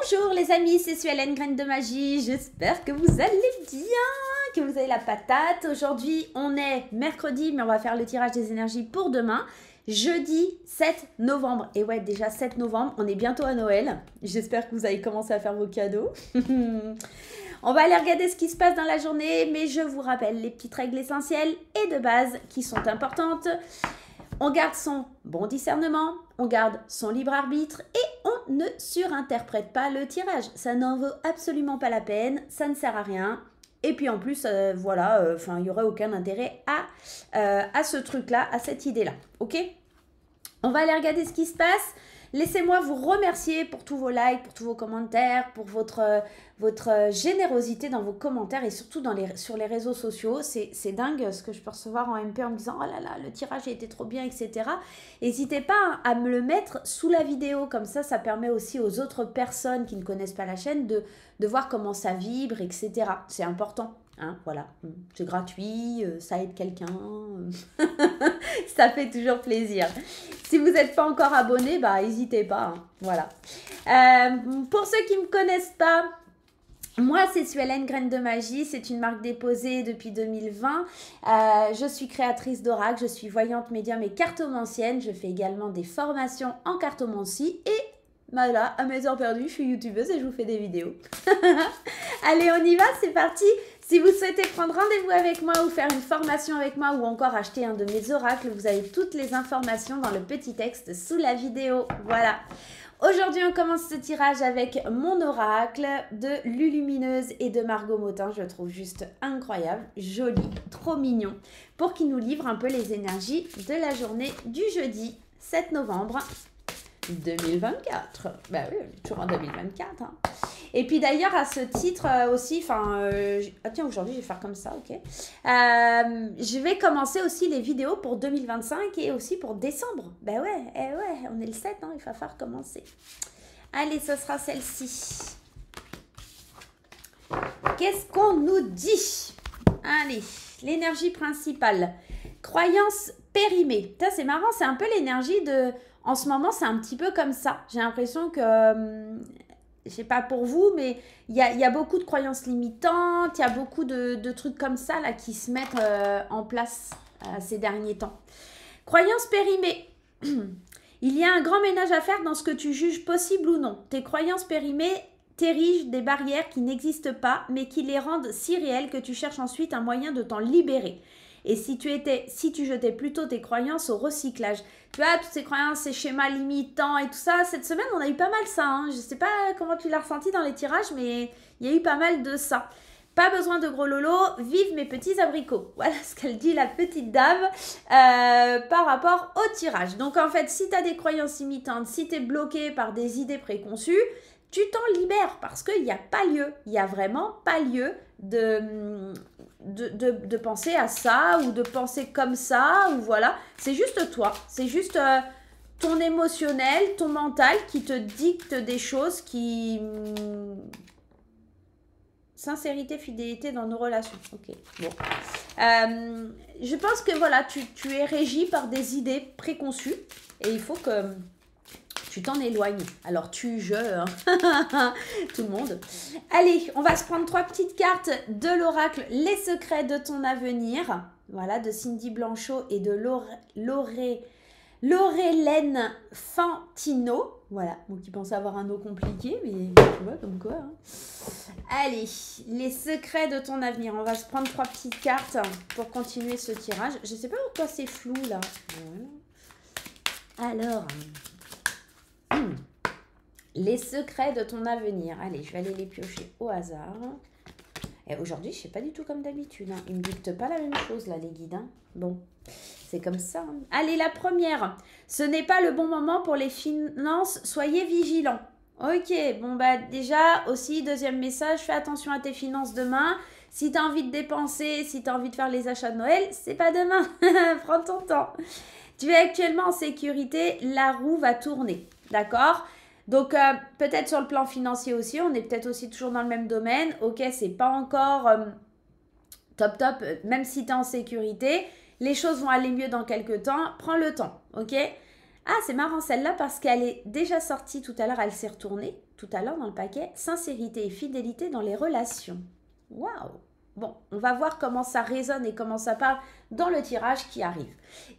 Bonjour les amis, c'est Suelen, Graine de Magie, j'espère que vous allez bien, que vous avez la patate. Aujourd'hui on est mercredi mais on va faire le tirage des énergies pour demain, jeudi 7 novembre. Et ouais, déjà 7 novembre, on est bientôt à Noël, j'espère que vous avez commencé à faire vos cadeaux. On va aller regarder ce qui se passe dans la journée, mais je vous rappelle les petites règles essentielles et de base qui sont importantes. On garde son bon discernement, on garde son libre arbitre et on ne surinterprète pas le tirage. Ça n'en vaut absolument pas la peine, ça ne sert à rien. Et puis en plus, voilà, il n'y aurait aucun intérêt à ce truc-là, à cette idée-là. Ok ? On va aller regarder ce qui se passe. Laissez-moi vous remercier pour tous vos likes, pour tous vos commentaires, pour votre générosité dans vos commentaires et surtout sur les réseaux sociaux. C'est dingue ce que je peux recevoir en MP en me disant « Oh là là, le tirage a été trop bien, etc. » N'hésitez pas à me le mettre sous la vidéo. Comme ça permet aussi aux autres personnes qui ne connaissent pas la chaîne de voir comment ça vibre, etc. C'est important. Hein, voilà, c'est gratuit, ça aide quelqu'un, ça fait toujours plaisir. Si vous n'êtes pas encore abonné, bah n'hésitez pas, hein, voilà. Pour ceux qui ne me connaissent pas, moi c'est Suelen, Graine de Magie, c'est une marque déposée depuis 2020. Je suis créatrice d'oracle, je suis voyante, médium et cartomancienne. Je fais également des formations en cartomancie et voilà, à mes heures perdues, je suis youtubeuse et je vous fais des vidéos. Allez, on y va, c'est parti. Si vous souhaitez prendre rendez-vous avec moi ou faire une formation avec moi ou encore acheter un de mes oracles, vous avez toutes les informations dans le petit texte sous la vidéo. Voilà. Aujourd'hui, on commence ce tirage avec mon oracle de Lulumineuse et de Margot Motin. Je le trouve juste incroyable, joli, trop mignon, pour qu'il nous livre un peu les énergies de la journée du jeudi 7 novembre 2024. Bah oui, on est toujours en 2024. Hein. Et puis d'ailleurs, à ce titre aussi, ah tiens, aujourd'hui, je vais faire comme ça, ok. Je vais commencer aussi les vidéos pour 2025 et aussi pour décembre. Bah ouais, on est le 7, hein, il va falloir commencer. Allez, ce sera celle-ci. Qu'est-ce qu'on nous dit? Allez, l'énergie principale. Croyance périmée. Ça, c'est marrant, c'est un peu l'énergie de... En ce moment, c'est un petit peu comme ça. J'ai l'impression que... je sais pas pour vous, mais il y a beaucoup de croyances limitantes, il y a beaucoup de trucs comme ça là, qui se mettent en place ces derniers temps. Croyances périmées. Il y a un grand ménage à faire dans ce que tu juges possible ou non. Tes croyances périmées t'érigent des barrières qui n'existent pas, mais qui les rendent si réelles que tu cherches ensuite un moyen de t'en libérer. Et si tu jetais plutôt tes croyances au recyclage. Tu vois, toutes ces croyances, ces schémas limitants et tout ça. Cette semaine, on a eu pas mal ça. Hein. Je ne sais pas comment tu l'as ressenti dans les tirages, mais il y a eu pas mal de ça. Pas besoin de gros lolos, vive mes petits abricots. Voilà ce qu'elle dit, la petite dame, par rapport au tirage. Donc en fait, si tu as des croyances limitantes, si tu es bloqué par des idées préconçues, tu t'en libères parce qu'il n'y a pas lieu. Il n'y a vraiment pas lieu de penser à ça ou de penser comme ça ou voilà. C'est juste toi. C'est juste ton émotionnel, ton mental qui te dicte des choses qui... Sincérité, fidélité dans nos relations. Ok, bon. Je pense que voilà, tu es régi par des idées préconçues et il faut que... tu t'en éloignes. Alors tout le monde. Allez, on va se prendre 3 petites cartes de l'oracle Les secrets de ton avenir. Voilà, de Cindy Blanchot et de Laurélène Fantino. Voilà, donc qui pensait avoir un nom compliqué, mais tu vois, comme quoi. Hein. Allez, les secrets de ton avenir. On va se prendre 3 petites cartes pour continuer ce tirage. Je ne sais pas pourquoi c'est flou là. Alors... les secrets de ton avenir. Allez, je vais aller les piocher au hasard. Et aujourd'hui, je ne sais pas du tout comme d'habitude. Hein. Ils ne me dictent pas la même chose, là, les guides. Hein. Bon, c'est comme ça. Hein. Allez, la première. Ce n'est pas le bon moment pour les finances. Soyez vigilants. Ok, bon, bah déjà, aussi, deuxième message, fais attention à tes finances demain. Si tu as envie de dépenser, si tu as envie de faire les achats de Noël, c'est pas demain. Prends ton temps. Tu es actuellement en sécurité, la roue va tourner. D'accord ? Donc, peut-être sur le plan financier aussi, on est peut-être aussi toujours dans le même domaine. Ok, c'est pas encore top, même si tu es en sécurité. Les choses vont aller mieux dans quelques temps. Prends le temps, ok ? Ah, c'est marrant celle-là parce qu'elle est déjà sortie tout à l'heure, elle s'est retournée tout à l'heure dans le paquet. Sincérité et fidélité dans les relations. Waouh! Bon, on va voir comment ça résonne et comment ça parle dans le tirage qui arrive.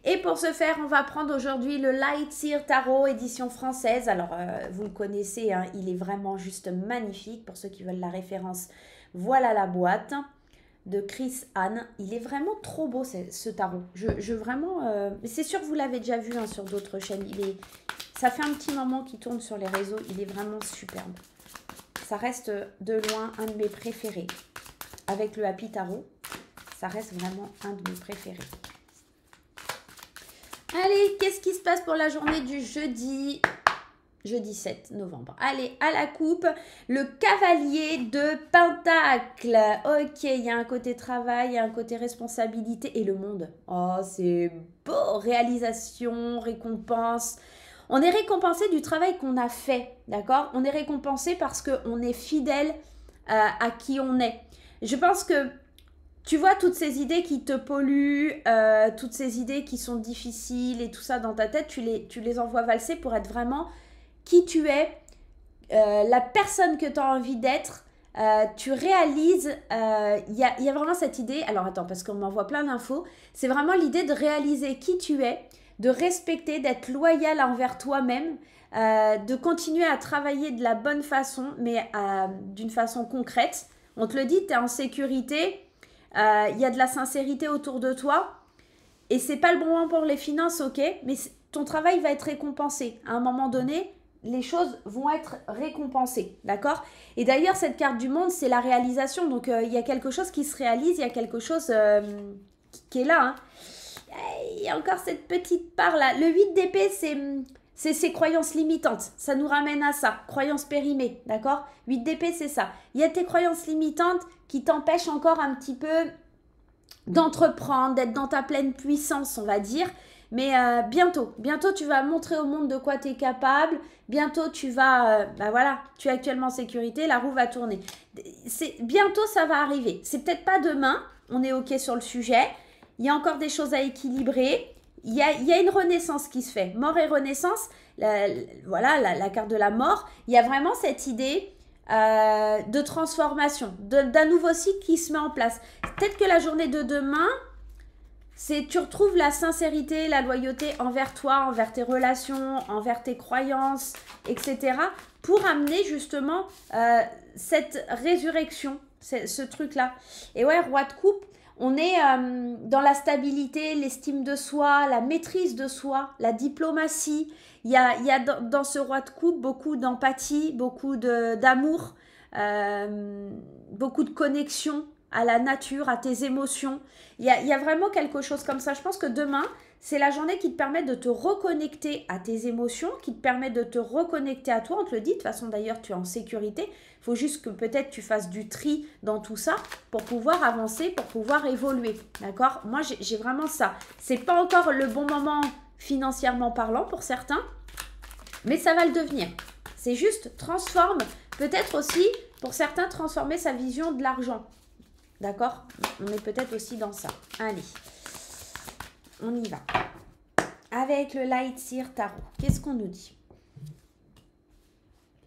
Et pour ce faire, on va prendre aujourd'hui le Light Seer Tarot, édition française. Alors, vous le connaissez, hein, il est vraiment juste magnifique. Pour ceux qui veulent la référence, voilà la boîte de Chris Anne. Il est vraiment trop beau ce tarot. C'est sûr que vous l'avez déjà vu hein, sur d'autres chaînes. Ça fait un petit moment qu'il tourne sur les réseaux. Il est vraiment superbe. Ça reste de loin un de mes préférés. Avec le Happy Tarot, ça reste vraiment un de mes préférés. Allez, qu'est-ce qui se passe pour la journée du jeudi 7 novembre. Allez, à la coupe, le cavalier de Pentacle. Ok, il y a un côté travail, il y a un côté responsabilité et le monde. Oh, c'est beau. Réalisation, récompense. On est récompensé du travail qu'on a fait, d'accord? On est récompensé parce qu'on est fidèle à qui on est. Je pense que tu vois toutes ces idées qui te polluent, toutes ces idées qui sont difficiles et tout ça dans ta tête, tu les envoies valser pour être vraiment qui tu es, la personne que tu as envie d'être. Tu réalises, il y a vraiment cette idée, alors attends parce qu'on m'envoie plein d'infos, c'est vraiment l'idée de réaliser qui tu es, de respecter, d'être loyal envers toi-même, de continuer à travailler de la bonne façon, mais d'une façon concrète. On te le dit, tu es en sécurité, il y a de la sincérité autour de toi et c'est pas le bon moment pour les finances, ok, mais ton travail va être récompensé. À un moment donné, les choses vont être récompensées, d'accord? Et d'ailleurs, cette carte du monde, c'est la réalisation. Donc, il y a quelque chose qui se réalise, il y a quelque chose qui est là. Hein. Il y a encore cette petite part-là. Le 8 d'épée, c'est ses croyances limitantes. Ça nous ramène à ça. Croyances périmées, d'accord? 8 d'épée, c'est ça. Il y a tes croyances limitantes qui t'empêchent encore un petit peu d'entreprendre, d'être dans ta pleine puissance, on va dire. Mais bientôt, tu vas montrer au monde de quoi tu es capable. Bientôt, tu vas, voilà, tu es actuellement en sécurité, la roue va tourner. Bientôt, ça va arriver. C'est peut-être pas demain, on est OK sur le sujet. Il y a encore des choses à équilibrer. Il y a une renaissance qui se fait. Mort et renaissance, voilà, la carte de la mort. Il y a vraiment cette idée de transformation, d'un nouveau cycle qui se met en place. Peut-être que la journée de demain, tu retrouves la sincérité, la loyauté envers toi, envers tes relations, envers tes croyances, etc. pour amener justement cette résurrection, ce truc-là. Et ouais, roi de coupe, on est dans la stabilité, l'estime de soi, la maîtrise de soi, la diplomatie. Il y a dans ce roi de coupe beaucoup d'empathie, beaucoup d'amour, beaucoup de connexion à la nature, à tes émotions. Il y a vraiment quelque chose comme ça. Je pense que demain, c'est la journée qui te permet de te reconnecter à tes émotions, qui te permet de te reconnecter à toi. On te le dit, de toute façon d'ailleurs, tu es en sécurité. Il faut juste que peut-être tu fasses du tri dans tout ça pour pouvoir avancer, pour pouvoir évoluer. D'accord? Moi, j'ai vraiment ça. C'est pas encore le bon moment financièrement parlant pour certains, mais ça va le devenir. C'est juste, transforme, peut-être aussi, pour certains, transformer sa vision de l'argent. D'accord? On est peut-être aussi dans ça. Allez, on y va. Avec le Light Seer Tarot, qu'est-ce qu'on nous dit?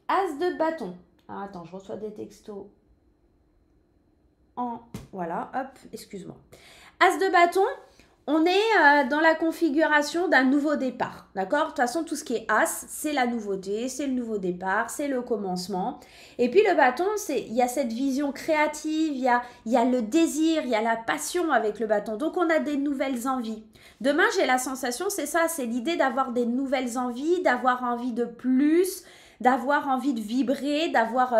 As de bâton. Ah, attends, je reçois des textos Voilà, hop, excuse-moi. As de bâton, on est dans la configuration d'un nouveau départ, d'accord? De toute façon, tout ce qui est As, c'est la nouveauté, c'est le nouveau départ, c'est le commencement. Et puis le bâton, il y a cette vision créative, il y a le désir, il y a la passion avec le bâton. Donc, on a des nouvelles envies. Demain, j'ai la sensation, c'est ça, c'est l'idée d'avoir des nouvelles envies, d'avoir envie de plus, d'avoir envie de vibrer, d'avoir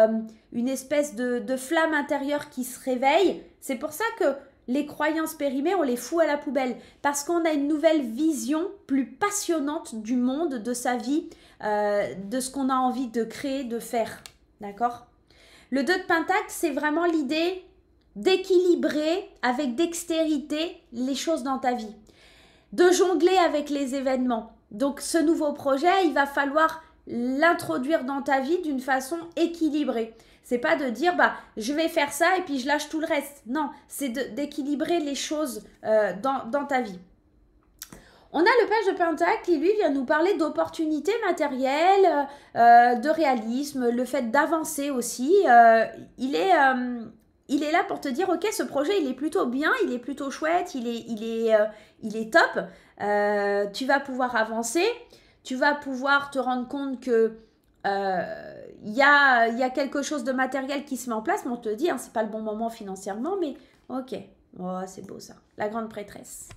une espèce de flamme intérieure qui se réveille. C'est pour ça que les croyances périmées, on les fout à la poubelle parce qu'on a une nouvelle vision plus passionnante du monde, de sa vie, de ce qu'on a envie de créer, de faire. D'accord? Le 2 de Pentacle, c'est vraiment l'idée d'équilibrer avec dextérité les choses dans ta vie, de jongler avec les événements. Donc, ce nouveau projet, il va falloir l'introduire dans ta vie d'une façon équilibrée. C'est pas de dire, je vais faire ça et puis je lâche tout le reste. Non, c'est d'équilibrer les choses dans ta vie. On a le page de Pentacle qui, lui, vient nous parler d'opportunités matérielles, de réalisme, le fait d'avancer aussi. Il est là pour te dire, ok, ce projet, il est plutôt bien, il est plutôt chouette, il est top. Tu vas pouvoir avancer, tu vas pouvoir te rendre compte que il y a quelque chose de matériel qui se met en place, mais on te dit, hein, c'est pas le bon moment financièrement, mais ok, oh, c'est beau ça, la grande prêtresse.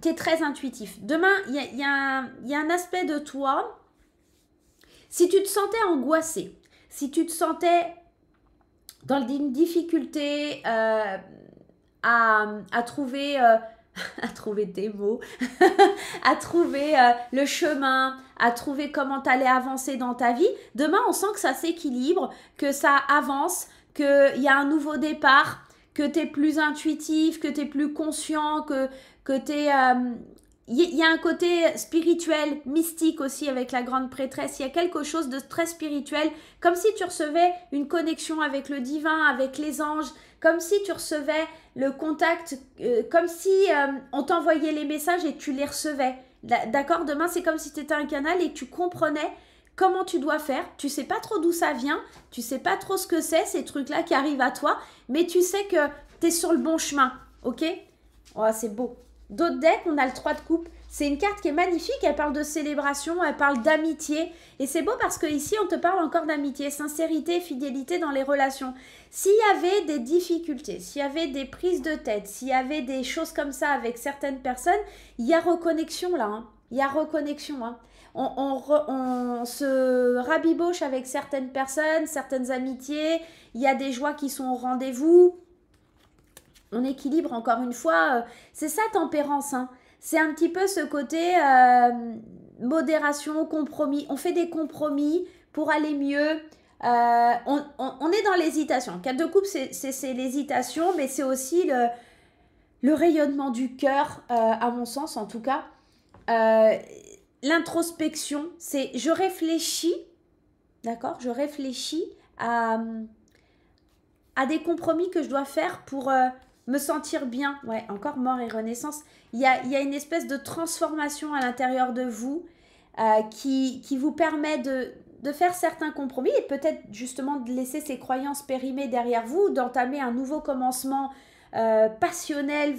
Tu es très intuitif. Demain, il y a un aspect de toi, si tu te sentais angoissé, si tu te sentais dans une difficulté à trouver... à trouver tes mots, à trouver le chemin, à trouver comment t'allais avancer dans ta vie. Demain, on sent que ça s'équilibre, que ça avance, qu'il y a un nouveau départ, que tu es plus intuitif, que tu es plus conscient, que tu es... Il y a un côté spirituel, mystique aussi avec la grande prêtresse. Il y a quelque chose de très spirituel, comme si tu recevais une connexion avec le divin, avec les anges, comme si tu recevais le contact, comme si on t'envoyait les messages et tu les recevais. D'accord? Demain, c'est comme si tu étais un canal et tu comprenais comment tu dois faire. Tu sais pas trop d'où ça vient, tu sais pas trop ce que c'est, ces trucs-là qui arrivent à toi, mais tu sais que tu es sur le bon chemin. Ok? Oh, c'est beau. D'autres decks, on a le 3 de coupe. C'est une carte qui est magnifique, elle parle de célébration, elle parle d'amitié. Et c'est beau parce qu'ici, on te parle encore d'amitié, sincérité, fidélité dans les relations. S'il y avait des difficultés, s'il y avait des prises de tête, s'il y avait des choses comme ça avec certaines personnes, il y a reconnexion là. Hein. Il y a reconnexion. Hein. On se rabiboche avec certaines personnes, certaines amitiés. Il y a des joies qui sont au rendez-vous. On équilibre encore une fois, c'est ça tempérance, hein. C'est un petit peu ce côté modération, compromis. On fait des compromis pour aller mieux. On est dans l'hésitation. 4 de coupe, c'est l'hésitation, mais c'est aussi le rayonnement du cœur, à mon sens en tout cas. L'introspection, c'est je réfléchis, d'accord? Je réfléchis à des compromis que je dois faire pour... me sentir bien, ouais, encore mort et renaissance. Il y a une espèce de transformation à l'intérieur de vous qui vous permet de faire certains compromis et peut-être justement de laisser ces croyances périmées derrière vous, d'entamer un nouveau commencement passionnel,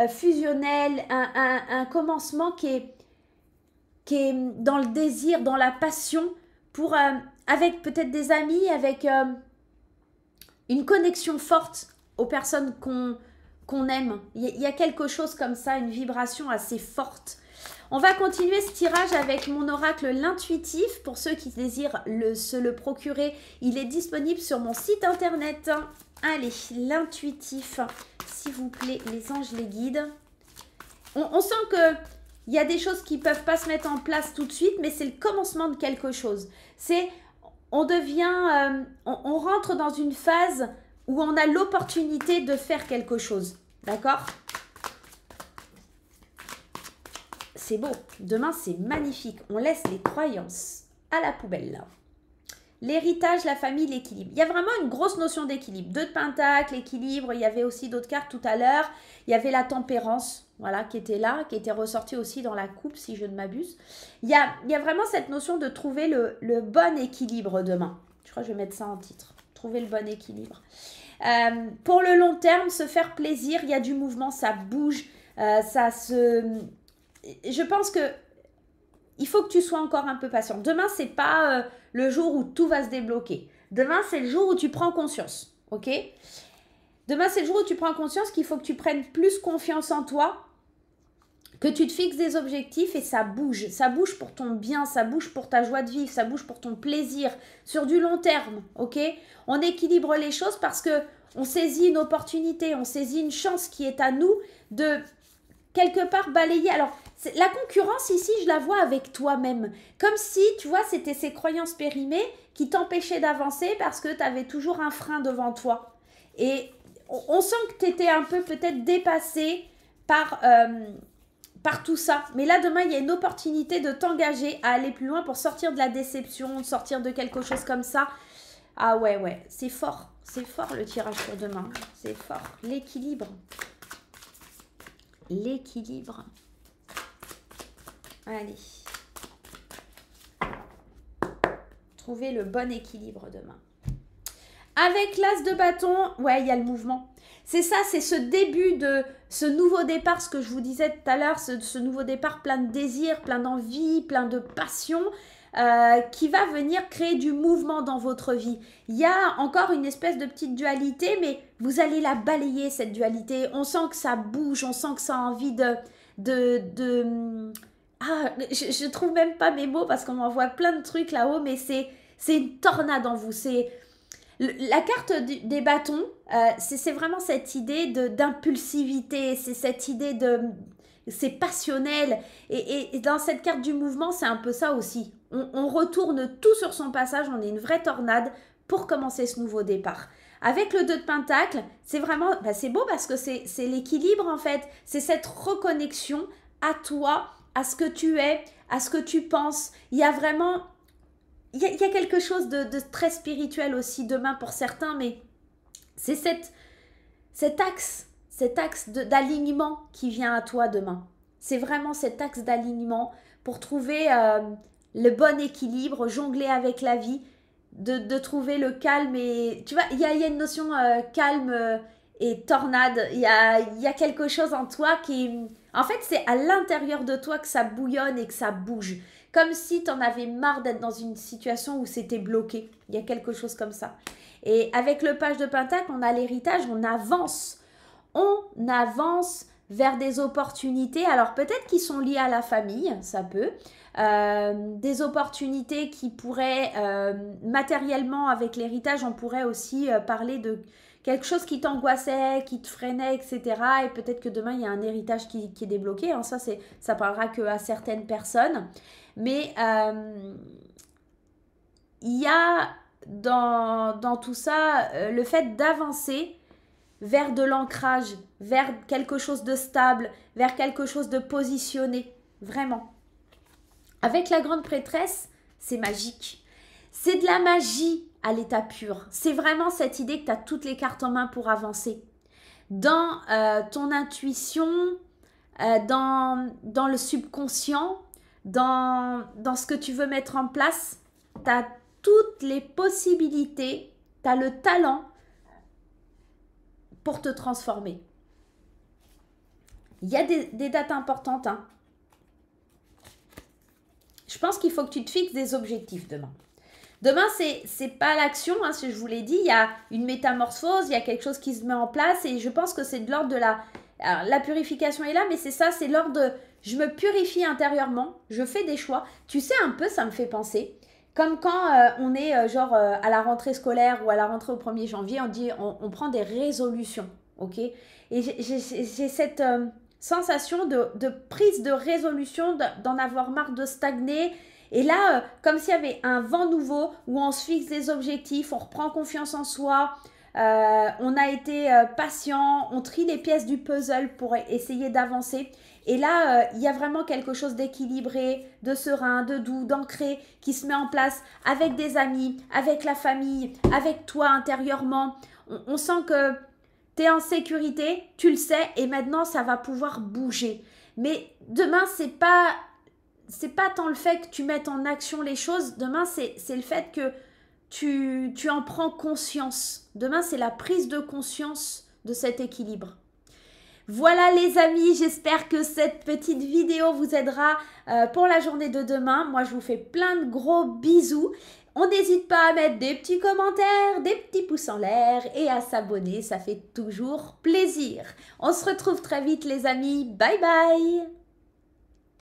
fusionnel, un commencement qui est dans le désir, dans la passion, pour avec peut-être des amis, avec une connexion forte aux personnes qu'on aime. Il y a quelque chose comme ça, une vibration assez forte. On va continuer ce tirage avec mon oracle l'intuitif. Pour ceux qui désirent se le procurer, il est disponible sur mon site internet. Allez, l'intuitif, s'il vous plaît, les anges, les guides. On sent que il y a des choses qui ne peuvent pas se mettre en place tout de suite, mais c'est le commencement de quelque chose. On rentre dans une phase où on a l'opportunité de faire quelque chose. D'accord? C'est beau. Demain, c'est magnifique. On laisse les croyances à la poubelle. Là. L'héritage, la famille, l'équilibre. Il y a vraiment une grosse notion d'équilibre. 2 de pentacle, l'équilibre. Il y avait aussi d'autres cartes tout à l'heure. Il y avait la tempérance, voilà, qui était là, qui était ressortie aussi dans la coupe, si je ne m'abuse. Il y a vraiment cette notion de trouver le bon équilibre demain. Je crois que je vais mettre ça en titre. Trouver le bon équilibre. Pour le long terme, se faire plaisir, il y a du mouvement, ça bouge, Je pense que il faut que tu sois encore un peu patient. Demain, c'est pas le jour où tout va se débloquer. Demain, c'est le jour où tu prends conscience, ok? Demain, c'est le jour où tu prends conscience qu'il faut que tu prennes plus confiance en toi, que tu te fixes des objectifs et ça bouge. Ça bouge pour ton bien, ça bouge pour ta joie de vivre, ça bouge pour ton plaisir sur du long terme, ok? On équilibre les choses parce que on saisit une opportunité, on saisit une chance qui est à nous de quelque part balayer. Alors, la concurrence ici, je la vois avec toi-même. Comme si, tu vois, c'était ces croyances périmées qui t'empêchaient d'avancer parce que tu avais toujours un frein devant toi. Et on sent que tu étais un peu peut-être dépassé par tout ça. Mais là, demain, il y a une opportunité de t'engager à aller plus loin pour sortir de la déception, sortir de quelque chose comme ça. Ah ouais, c'est fort. C'est fort le tirage pour demain. C'est fort. L'équilibre. L'équilibre. Allez. Trouver le bon équilibre demain. Avec l'as de bâton, ouais, il y a le mouvement. C'est ça, c'est ce début de ce nouveau départ, ce que je vous disais tout à l'heure, ce nouveau départ plein de désirs, plein d'envie, plein de passion, qui va venir créer du mouvement dans votre vie. Il y a encore une espèce de petite dualité, mais vous allez la balayer, cette dualité. On sent que ça bouge, on sent que ça a envie je trouve même pas mes mots parce qu'on m'envoie plein de trucs là-haut, mais c'est une tornade en vous. C'est la carte des bâtons, c'est vraiment cette idée d'impulsivité, c'est cette idée c'est passionnel. Et dans cette carte du mouvement, c'est un peu ça aussi. On retourne tout sur son passage, on est une vraie tornade pour commencer ce nouveau départ. Avec le 2 de Pentacle, c'est vraiment, c'est beau parce que c'est l'équilibre en fait. C'est cette reconnexion à toi, à ce que tu es, à ce que tu penses. Il y a vraiment... Il y a quelque chose de très spirituel aussi demain pour certains, mais c'est cet axe d'alignement qui vient à toi demain. C'est vraiment cet axe d'alignement pour trouver le bon équilibre, jongler avec la vie, de trouver le calme. Et tu vois, il y a une notion calme et tornade. Il y a quelque chose en toi qui... En fait, c'est à l'intérieur de toi que ça bouillonne et que ça bouge. Comme si tu en avais marre d'être dans une situation où c'était bloqué. Il y a quelque chose comme ça. Et avec le page de Pentacle, on a l'héritage, on avance. On avance vers des opportunités. Alors peut-être qui sont liées à la famille, ça peut. Des opportunités qui pourraient, matériellement avec l'héritage, on pourrait aussi parler de quelque chose qui t'angoissait, qui te freinait, etc. Et peut-être que demain, il y a un héritage qui est débloqué. Hein. Ça parlera qu'à certaines personnes. Mais il y a dans tout ça le fait d'avancer vers de l'ancrage, vers quelque chose de stable, vers quelque chose de positionné. Vraiment. Avec la grande prêtresse, c'est magique. C'est de la magie à l'état pur. C'est vraiment cette idée que tu as toutes les cartes en main pour avancer. Dans ton intuition, dans le subconscient, dans ce que tu veux mettre en place, tu as toutes les possibilités, tu as le talent pour te transformer. Il y a des dates importantes. Hein. Je pense qu'il faut que tu te fixes des objectifs demain. Demain, c'est pas l'action, hein, je vous l'ai dit, il y a une métamorphose, il y a quelque chose qui se met en place et je pense que c'est de l'ordre de la purification est là, mais c'est ça, c'est l'ordre de je me purifie intérieurement, je fais des choix. Tu sais, un peu, ça me fait penser, comme quand on est à la rentrée scolaire ou à la rentrée au 1er janvier, on prend des résolutions, ok? Et j'ai cette sensation de prise de résolution, d'en avoir marre de stagner. Et là, comme s'il y avait un vent nouveau où on se fixe des objectifs, on reprend confiance en soi, on a été patient, on trie les pièces du puzzle pour essayer d'avancer. Et là, il y a vraiment quelque chose d'équilibré, de serein, de doux, d'ancré qui se met en place avec des amis, avec la famille, avec toi intérieurement. On sent que tu es en sécurité, tu le sais, et maintenant, ça va pouvoir bouger. Mais demain, c'est pas tant le fait que tu mettes en action les choses. Demain, c'est le fait que tu en prends conscience. Demain, c'est la prise de conscience de cet équilibre. Voilà les amis, j'espère que cette petite vidéo vous aidera pour la journée de demain. Moi, je vous fais plein de gros bisous. On n'hésite pas à mettre des petits commentaires, des petits pouces en l'air et à s'abonner, ça fait toujours plaisir. On se retrouve très vite les amis, bye bye.